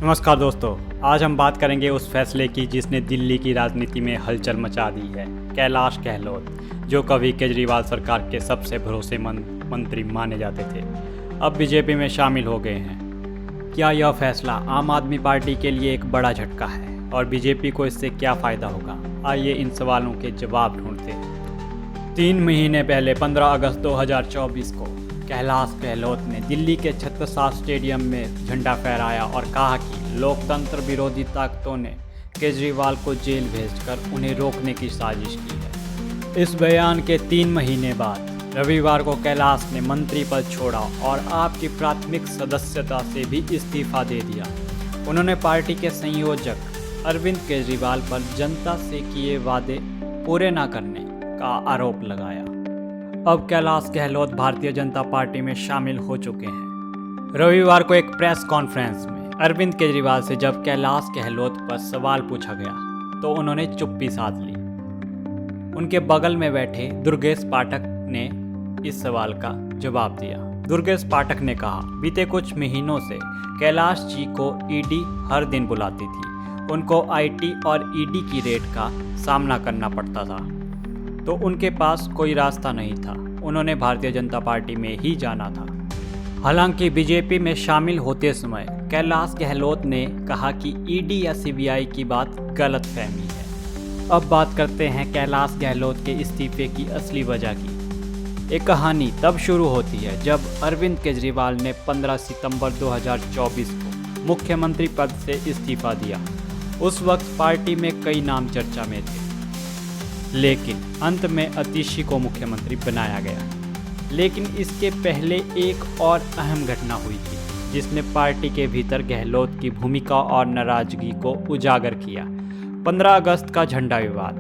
नमस्कार दोस्तों, आज हम बात करेंगे उस फैसले की जिसने दिल्ली की राजनीति में हलचल मचा दी है। कैलाश गहलोत, जो कभी केजरीवाल सरकार के सबसे भरोसेमंद मंत्री माने जाते थे, अब बीजेपी में शामिल हो गए हैं। क्या यह फैसला आम आदमी पार्टी के लिए एक बड़ा झटका है और बीजेपी को इससे क्या फ़ायदा होगा? आइए इन सवालों के जवाब ढूंढते हैं। 3 महीने पहले 15 अगस्त 2024 को कैलाश गहलोत ने दिल्ली के छत्रसाल स्टेडियम में झंडा फहराया और कहा कि लोकतंत्र विरोधी ताकतों ने केजरीवाल को जेल भेजकर उन्हें रोकने की साजिश की है। इस बयान के 3 महीने बाद रविवार को कैलाश ने मंत्री पद छोड़ा और आप की प्राथमिक सदस्यता से भी इस्तीफा दे दिया। उन्होंने पार्टी के संयोजक अरविंद केजरीवाल पर जनता से किए वादे पूरे न करने का आरोप लगाया। अब कैलाश गहलोत भारतीय जनता पार्टी में शामिल हो चुके हैं। रविवार को एक प्रेस कॉन्फ्रेंस में अरविंद केजरीवाल से जब कैलाश गहलोत पर सवाल पूछा गया तो उन्होंने चुप्पी साध ली। उनके बगल में बैठे दुर्गेश पाठक ने इस सवाल का जवाब दिया। दुर्गेश पाठक ने कहा, बीते कुछ महीनों से कैलाश जी को ईडी हर दिन बुलाती थी। उनको आईटी और ईडी की रेड का सामना करना पड़ता था, तो उनके पास कोई रास्ता नहीं था। उन्होंने भारतीय जनता पार्टी में ही जाना था। हालांकि बीजेपी में शामिल होते समय कैलाश गहलोत ने कहा कि ईडी या सीबीआई की बात गलतफहमी है। अब बात करते हैं कैलाश गहलोत के इस्तीफे की असली वजह की। एक कहानी तब शुरू होती है जब अरविंद केजरीवाल ने 15 सितंबर 2024 को मुख्यमंत्री पद से इस्तीफा दिया। उस वक्त पार्टी में कई नाम चर्चा में थे, लेकिन अंत में अतिशी को मुख्यमंत्री बनाया गया। लेकिन इसके पहले एक और अहम घटना हुई थी जिसने पार्टी के भीतर गहलोत की भूमिका और नाराजगी को उजागर किया। 15 अगस्त का झंडा विवाद।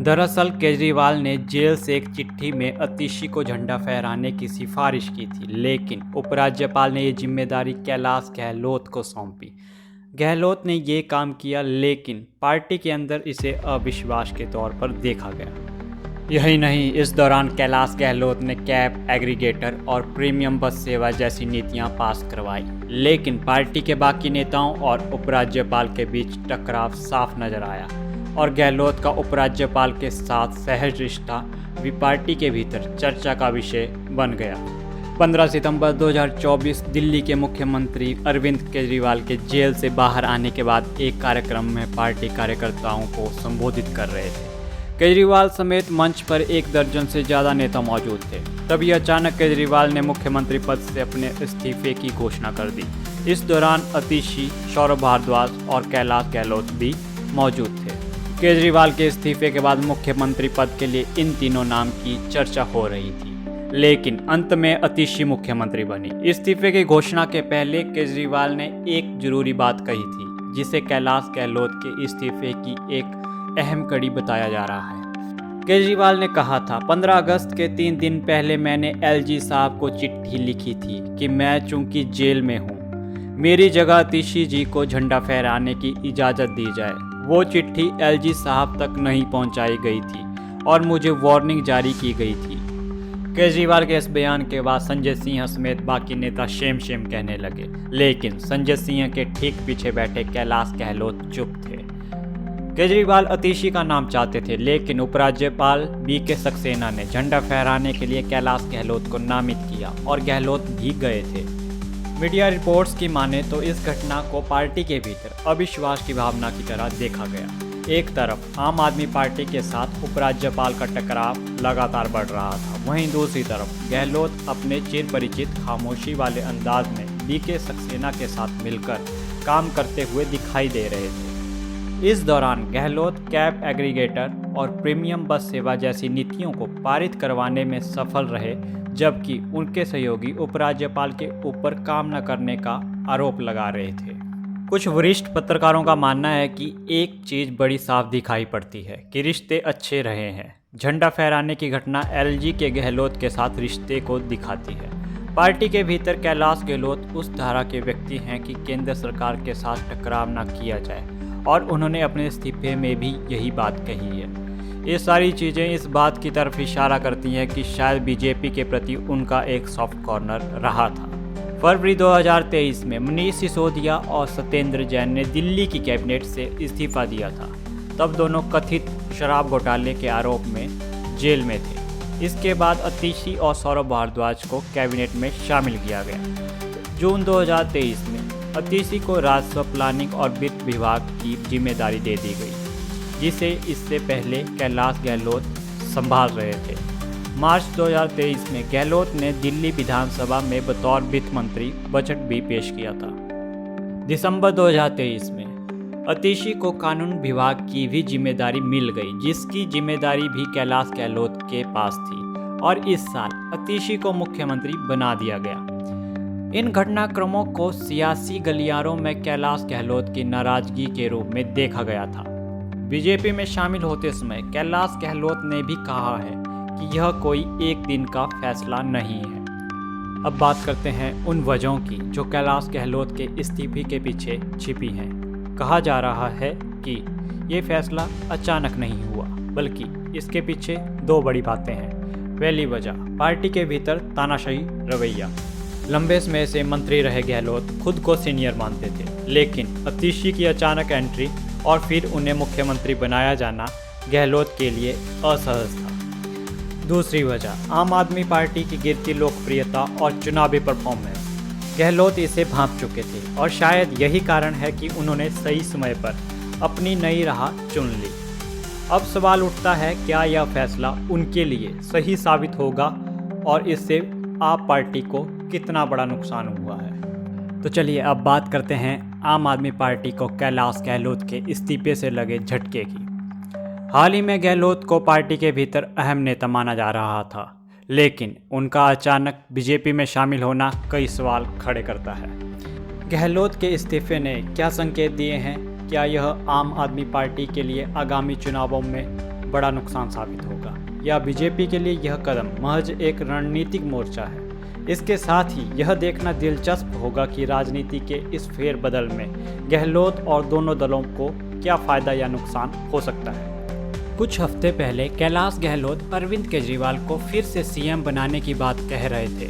दरअसल केजरीवाल ने जेल से एक चिट्ठी में अतिशी को झंडा फहराने की सिफारिश की थी, लेकिन उपराज्यपाल ने ये जिम्मेदारी कैलाश गहलोत को सौंपी। गहलोत ने ये काम किया, लेकिन पार्टी के अंदर इसे अविश्वास के तौर पर देखा गया। यही नहीं, इस दौरान कैलाश गहलोत ने कैब एग्रीगेटर और प्रीमियम बस सेवा जैसी नीतियां पास करवाई, लेकिन पार्टी के बाकी नेताओं और उपराज्यपाल के बीच टकराव साफ नजर आया और गहलोत का उपराज्यपाल के साथ सहज रिश्ता भी पार्टी के भीतर चर्चा का विषय बन गया। 15 सितंबर 2024 दिल्ली के मुख्यमंत्री अरविंद केजरीवाल के जेल से बाहर आने के बाद एक कार्यक्रम में पार्टी कार्यकर्ताओं को संबोधित कर रहे थे। केजरीवाल समेत मंच पर 1 दर्जन से ज़्यादा नेता मौजूद थे। तभी अचानक केजरीवाल ने मुख्यमंत्री पद से अपने इस्तीफे की घोषणा कर दी। इस दौरान अतिशी, सौरभ भारद्वाज और कैलाश गहलोत भी मौजूद थे। केजरीवाल के इस्तीफे के बाद मुख्यमंत्री पद के लिए इन तीनों नाम की चर्चा हो रही थी, लेकिन अंत में अतिशी मुख्यमंत्री बनी। इस्तीफे की घोषणा के पहले केजरीवाल ने एक जरूरी बात कही थी, जिसे कैलाश गहलोत के इस्तीफे की एक अहम कड़ी बताया जा रहा है। केजरीवाल ने कहा था, 15 अगस्त के 3 दिन पहले मैंने एलजी साहब को चिट्ठी लिखी थी कि मैं चूंकि जेल में हूँ, मेरी जगह अतिशी जी को झंडा फहराने की इजाज़त दी जाए। वो चिट्ठी एलजी साहब तक नहीं पहुँचाई गई थी और मुझे वार्निंग जारी की गई थी। केजरीवाल के इस बयान के बाद संजय सिंह समेत बाकी नेता शेम शेम कहने लगे, लेकिन संजय सिंह के ठीक पीछे बैठे कैलाश गहलोत चुप थे। केजरीवाल अतिशी का नाम चाहते थे, लेकिन उपराज्यपाल बीके सक्सेना ने झंडा फहराने के लिए कैलाश गहलोत को नामित किया और गहलोत भी गए थे। मीडिया रिपोर्ट्स की माने तो इस घटना को पार्टी के भीतर अविश्वास की भावना की तरह देखा गया। एक तरफ आम आदमी पार्टी के साथ उपराज्यपाल का टकराव लगातार बढ़ रहा था, वहीं दूसरी तरफ गहलोत अपने चिर परिचित खामोशी वाले अंदाज में बीके सक्सेना के साथ मिलकर काम करते हुए दिखाई दे रहे थे। इस दौरान गहलोत कैब एग्रीगेटर और प्रीमियम बस सेवा जैसी नीतियों को पारित करवाने में सफल रहे, जबकि उनके सहयोगी उपराज्यपाल के ऊपर काम न करने का आरोप लगा रहे थे। कुछ वरिष्ठ पत्रकारों का मानना है कि एक चीज़ बड़ी साफ दिखाई पड़ती है कि रिश्ते अच्छे रहे हैं। झंडा फहराने की घटना एलजी के गहलोत के साथ रिश्ते को दिखाती है। पार्टी के भीतर कैलाश गहलोत उस धारा के व्यक्ति हैं कि केंद्र सरकार के साथ टकराव न किया जाए, और उन्होंने अपने इस्तीफे में भी यही बात कही है। ये सारी चीज़ें इस बात की तरफ इशारा करती हैं कि शायद बीजेपी के प्रति उनका एक सॉफ्ट कॉर्नर रहा था। फरवरी 2023 में मनीष सिसोदिया और सत्येंद्र जैन ने दिल्ली की कैबिनेट से इस्तीफा दिया था। तब दोनों कथित शराब घोटाले के आरोप में जेल में थे। इसके बाद अतिशी और सौरभ भारद्वाज को कैबिनेट में शामिल किया गया। जून 2023 में अतिशी को राजस्व, प्लानिंग और वित्त विभाग की जिम्मेदारी दे दी गई, जिसे इससे पहले कैलाश गहलोत संभाल रहे थे। मार्च 2023 में गहलोत ने दिल्ली विधानसभा में बतौर वित्त मंत्री बजट भी पेश किया था। दिसंबर 2023 में अतिशी को कानून विभाग की भी जिम्मेदारी मिल गई, जिसकी जिम्मेदारी भी कैलाश गहलोत के पास थी, और इस साल अतिशी को मुख्यमंत्री बना दिया गया। इन घटनाक्रमों को सियासी गलियारों में कैलाश गहलोत की नाराजगी के रूप में देखा गया था। बीजेपी में शामिल होते समय कैलाश गहलोत ने भी कहा है कि यह कोई एक दिन का फैसला नहीं है। अब बात करते हैं उन वजहों की जो कैलाश गहलोत के इस्तीफे के पीछे छिपी हैं। कहा जा रहा है कि ये फैसला अचानक नहीं हुआ, बल्कि इसके पीछे दो बड़ी बातें हैं। पहली वजह, पार्टी के भीतर तानाशाही रवैया। लंबे समय से मंत्री रहे गहलोत खुद को सीनियर मानते थे, लेकिन अतिशी की अचानक एंट्री और फिर उन्हें मुख्यमंत्री बनाया जाना गहलोत के लिए असहज था। दूसरी वजह, आम आदमी पार्टी की गिरती लोकप्रियता और चुनावी परफॉर्मेंस। गहलोत इसे भांप चुके थे और शायद यही कारण है कि उन्होंने सही समय पर अपनी नई राह चुन ली। अब सवाल उठता है, क्या यह फैसला उनके लिए सही साबित होगा और इससे आप पार्टी को कितना बड़ा नुकसान हुआ है। तो चलिए अब बात करते हैं आम आदमी पार्टी को कैलाश गहलोत के इस्तीफे से लगे झटके की। हाल ही में गहलोत को पार्टी के भीतर अहम नेता माना जा रहा था, लेकिन उनका अचानक बीजेपी में शामिल होना कई सवाल खड़े करता है। गहलोत के इस्तीफे ने क्या संकेत दिए हैं? क्या यह आम आदमी पार्टी के लिए आगामी चुनावों में बड़ा नुकसान साबित होगा, या बीजेपी के लिए यह कदम महज एक रणनीतिक मोर्चा है? इसके साथ ही यह देखना दिलचस्प होगा कि राजनीति के इस फेरबदल में गहलोत और दोनों दलों को क्या फ़ायदा या नुकसान हो सकता है। कुछ हफ्ते पहले कैलाश गहलोत अरविंद केजरीवाल को फिर से सीएम बनाने की बात कह रहे थे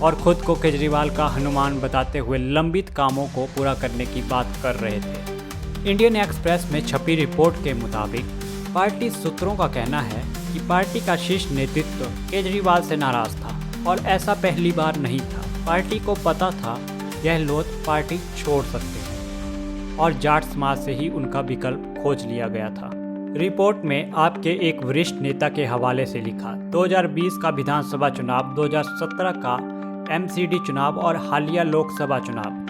और खुद को केजरीवाल का हनुमान बताते हुए लंबित कामों को पूरा करने की बात कर रहे थे। इंडियन एक्सप्रेस में छपी रिपोर्ट के मुताबिक पार्टी सूत्रों का कहना है कि पार्टी का शीर्ष नेतृत्व केजरीवाल से नाराज था, और ऐसा पहली बार नहीं था। पार्टी को पता था गहलोत पार्टी छोड़ सकते हैं और जाट समाज से ही उनका विकल्प खोज लिया गया था। रिपोर्ट में आपके एक वरिष्ठ नेता के हवाले से लिखा, 2020 का विधानसभा चुनाव, 2017 का एमसीडी चुनाव और हालिया लोकसभा चुनाव,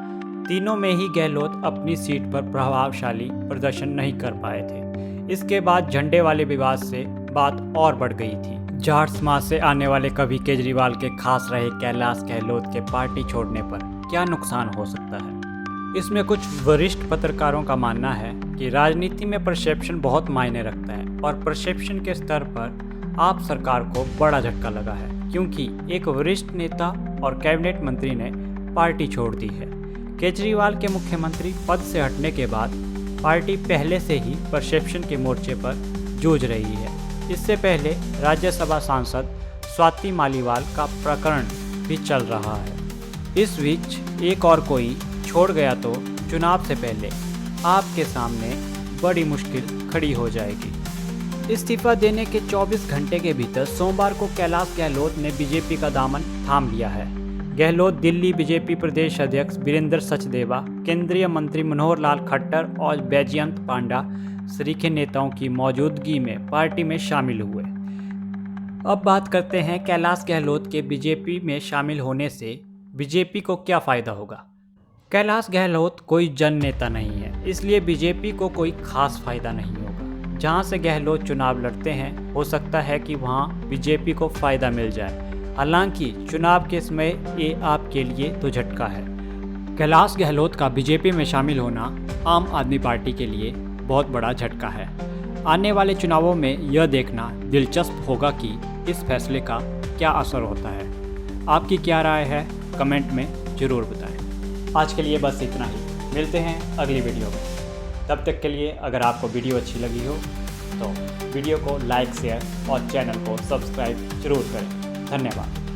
तीनों में ही गहलोत अपनी सीट पर प्रभावशाली प्रदर्शन नहीं कर पाए थे। इसके बाद झंडे वाले विवाद से बात और बढ़ गई थी। जाट समाज से आने वाले कवि केजरीवाल के खास रहे कैलाश गहलोत के पार्टी छोड़ने पर क्या नुकसान हो सकता है? इसमें कुछ वरिष्ठ पत्रकारों का मानना है कि राजनीति में परसेप्शन बहुत मायने रखता है, और परसेप्शन के स्तर पर आप सरकार को बड़ा झटका लगा है, क्योंकि एक वरिष्ठ नेता और कैबिनेट मंत्री ने पार्टी छोड़ दी है। केजरीवाल के मुख्यमंत्री पद से हटने के बाद पार्टी पहले से ही परसेप्शन के मोर्चे पर जूझ रही है। इससे पहले राज्यसभा सांसद स्वाति मालीवाल का प्रकरण भी चल रहा है। इस बीच एक और कोई छोड़ गया तो चुनाव से पहले आपके सामने बड़ी मुश्किल खड़ी हो जाएगी। इस्तीफा देने के 24 घंटे के भीतर सोमवार को कैलाश गहलोत ने बीजेपी का दामन थाम लिया है। गहलोत दिल्ली बीजेपी प्रदेश अध्यक्ष वीरेंद्र सचदेवा, केंद्रीय मंत्री मनोहर लाल खट्टर और बैजयंत पांडा सरीखे नेताओं की मौजूदगी में पार्टी में शामिल हुए। अब बात करते हैं कैलाश गहलोत के बीजेपी में शामिल होने से बीजेपी को क्या फ़ायदा होगा। कैलाश गहलोत कोई जन नेता नहीं है, इसलिए बीजेपी को कोई खास फायदा नहीं होगा। जहां से गहलोत चुनाव लड़ते हैं, हो सकता है कि वहां बीजेपी को फ़ायदा मिल जाए। हालांकि चुनाव के समय ये आपके लिए तो झटका है। कैलाश गहलोत का बीजेपी में शामिल होना आम आदमी पार्टी के लिए बहुत बड़ा झटका है। आने वाले चुनावों में यह देखना दिलचस्प होगा कि इस फैसले का क्या असर होता है। आपकी क्या राय है, कमेंट में ज़रूर बताएं। आज के लिए बस इतना ही, मिलते हैं अगली वीडियो में। तब तक के लिए अगर आपको वीडियो अच्छी लगी हो तो वीडियो को लाइक, शेयर और चैनल को सब्सक्राइब जरूर करें। धन्यवाद।